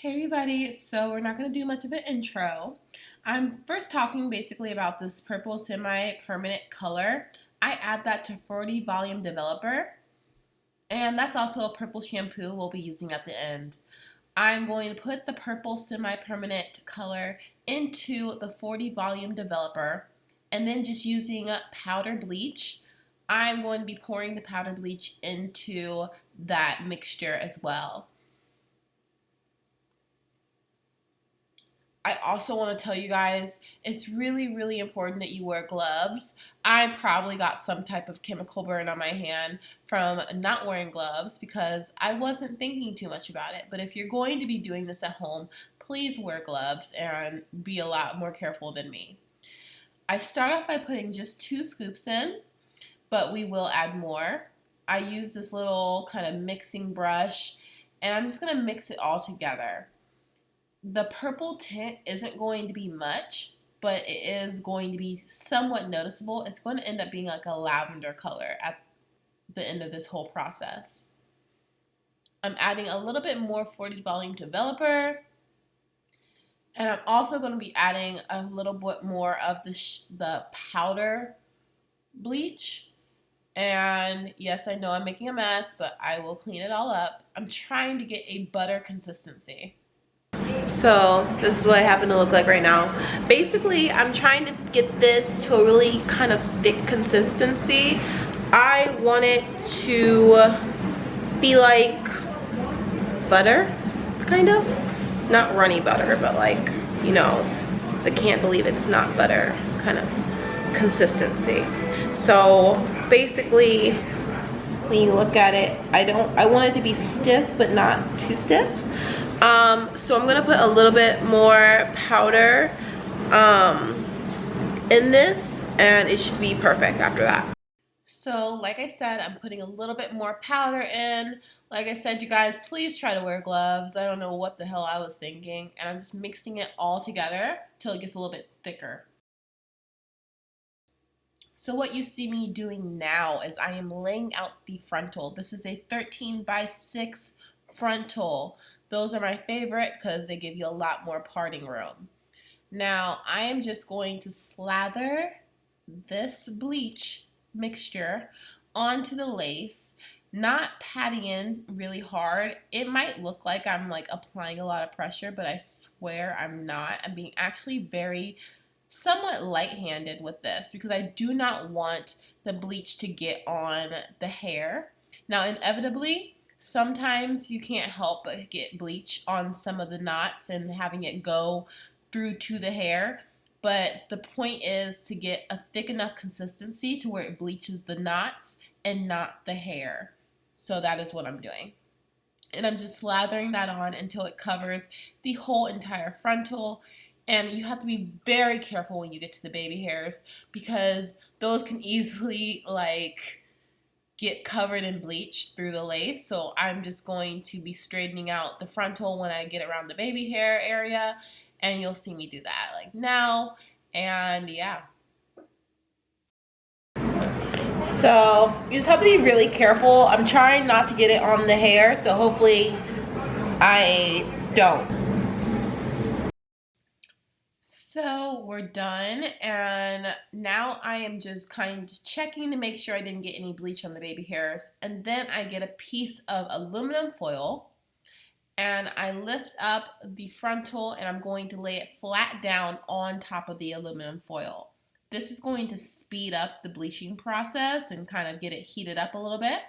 Hey everybody, so we're not going to do much of an intro. I'm first talking basically about this purple semi-permanent color. I add that to 40 volume developer, and that's also a purple shampoo we'll be using at the end. I'm going to put the purple semi-permanent color into the 40 volume developer, and then just using powder bleach, I'm going to be pouring the powder bleach into that mixture as well. I also want to tell you guys, it's really important that you wear gloves. I probably got some type of chemical burn on my hand from not wearing gloves because I wasn't thinking too much about it. But if you're going to be doing this at home, please wear gloves and be a lot more careful than me. I start off by putting just 2 scoops in, but we will add more. I use this little kind of mixing brush, and I'm just going to mix it all together. The purple tint isn't going to be much, but it is going to be somewhat noticeable. It's going to end up being like a lavender color at the end of this whole process. I'm adding a little bit more 40 volume developer, and I'm also going to be adding a little bit more of the powder bleach. And yes, I know I'm making a mess, but I will clean it all up. I'm trying to get a butter consistency. So this is what I happen to look like right now. Basically, I'm trying to get this to a really kind of thick consistency. I want it to be like butter, kind of. Not runny butter, but like, you know, I can't believe it's not butter kind of consistency. So basically, when you look at it, I want it to be stiff, but not too stiff. So I'm gonna put a little bit more powder in this, and it should be perfect after that. So like I said, I'm putting a little bit more powder in. Like I said, you guys, please try to wear gloves. I don't know what the hell I was thinking. And I'm just mixing it all together till it gets a little bit thicker. So what you see me doing now is I am laying out the frontal. This is a 13x6 frontal. Those are my favorite because they give you a lot more parting room. Now I am just going to slather this bleach mixture onto the lace, not patting in really hard. It might look like I'm like applying a lot of pressure, but I swear I'm not. I'm being actually very somewhat light-handed with this because I do not want the bleach to get on the hair. Now inevitably, sometimes you can't help but get bleach on some of the knots and having it go through to the hair. But the point is to get a thick enough consistency to where it bleaches the knots and not the hair. So that is what I'm doing. And I'm just slathering that on until it covers the whole entire frontal. And you have to be very careful when you get to the baby hairs because those can easily like get covered in bleach through the lace. So I'm just going to be straightening out the frontal when I get around the baby hair area, and you'll see me do that like now. And yeah. So you just have to be really careful. I'm trying not to get it on the hair, so hopefully I don't. So we're done, and now I am just kind of checking to make sure I didn't get any bleach on the baby hairs. And then I get a piece of aluminum foil and I lift up the frontal and I'm going to lay it flat down on top of the aluminum foil. This is going to speed up the bleaching process and kind of get it heated up a little bit.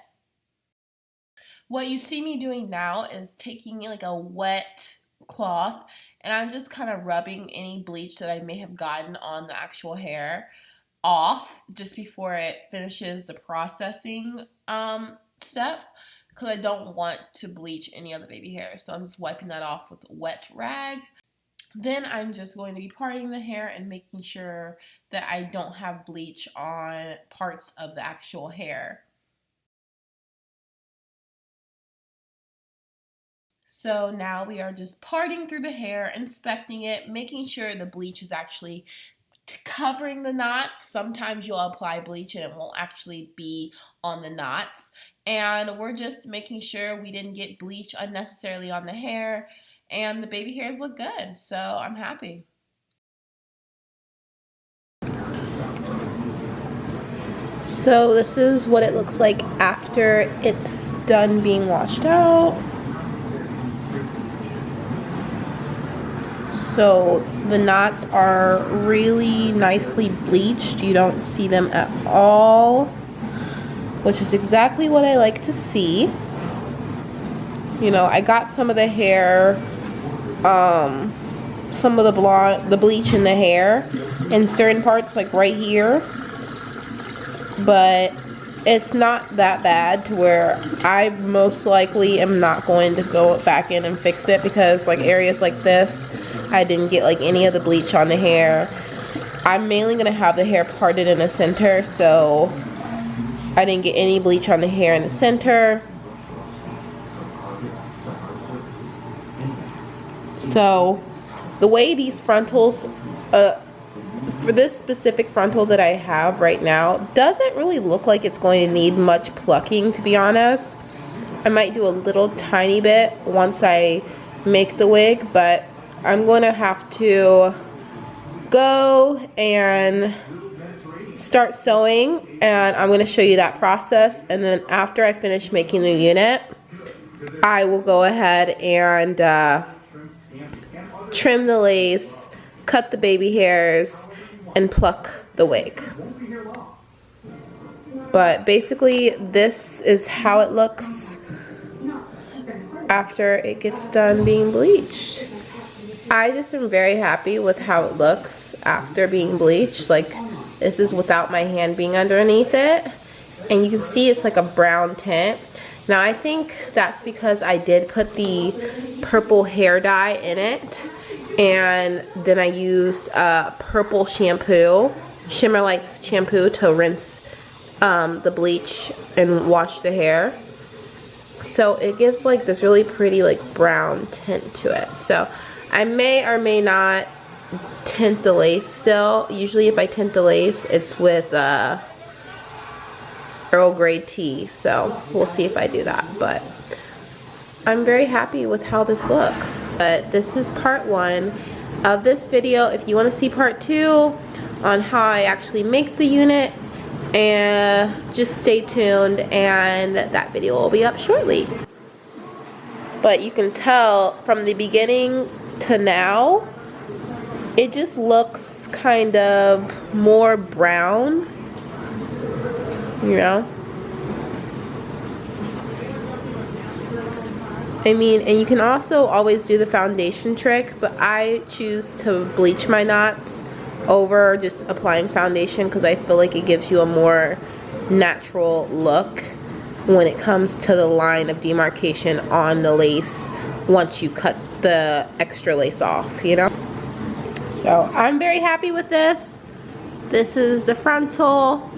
What you see me doing now is taking like a wet cloth and I'm just kind of rubbing any bleach that I may have gotten on the actual hair off just before it finishes the processing step because I don't want to bleach any of the baby hair. So I'm just wiping that off with a wet rag. Then I'm just going to be parting the hair and making sure that I don't have bleach on parts of the actual hair. So now we are just parting through the hair, inspecting it, making sure the bleach is actually covering the knots. Sometimes you'll apply bleach and it won't actually be on the knots. And we're just making sure we didn't get bleach unnecessarily on the hair. and the baby hairs look good, so I'm happy. So this is what it looks like after it's done being washed out. So the knots are really nicely bleached. You don't see them at all, which is exactly what I like to see. You know, I got some of the hair, some of the bleach in the hair in certain parts, like right here, but it's not that bad to where I most likely am not going to go back in and fix it, because like areas like this, I didn't get like any of the bleach on the hair. I'm mainly going to have the hair parted in the center, so I didn't get any bleach on the hair in the center. So the way these frontals, for this specific frontal that I have right now, doesn't really look like it's going to need much plucking, to be honest. I might do a little tiny bit once I make the wig, but I'm going to have to go and start sewing, and I'm going to show you that process. And then after I finish making the unit, I will go ahead and trim the lace, cut the baby hairs, and pluck the wig. But basically this is how it looks after it gets done being bleached. I just am very happy with how it looks after being bleached. Like, this is without my hand being underneath it, and you can see it's like a brown tint. Now I think that's because I did put the purple hair dye in it, and then I used purple shampoo, Shimmer Lights shampoo, to rinse the bleach and wash the hair. So it gives like this really pretty like brown tint to it. So I may or may not tint the lace still. Usually if I tint the lace, it's with Earl Grey tea. So we'll see if I do that. But I'm very happy with how this looks. But this is part 1 of this video. If you want to see part 2 on how I actually make the unit, and just stay tuned, and that video will be up shortly. But you can tell from the beginning to now, it just looks kind of more brown, you know? I mean, and you can also always do the foundation trick, but I choose to bleach my knots over just applying foundation, because I feel like it gives you a more natural look when it comes to the line of demarcation on the lace once you cut the extra lace off, you know? So I'm very happy with this. This is the frontal.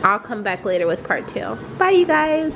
I'll come back later with part 2. Bye, you guys.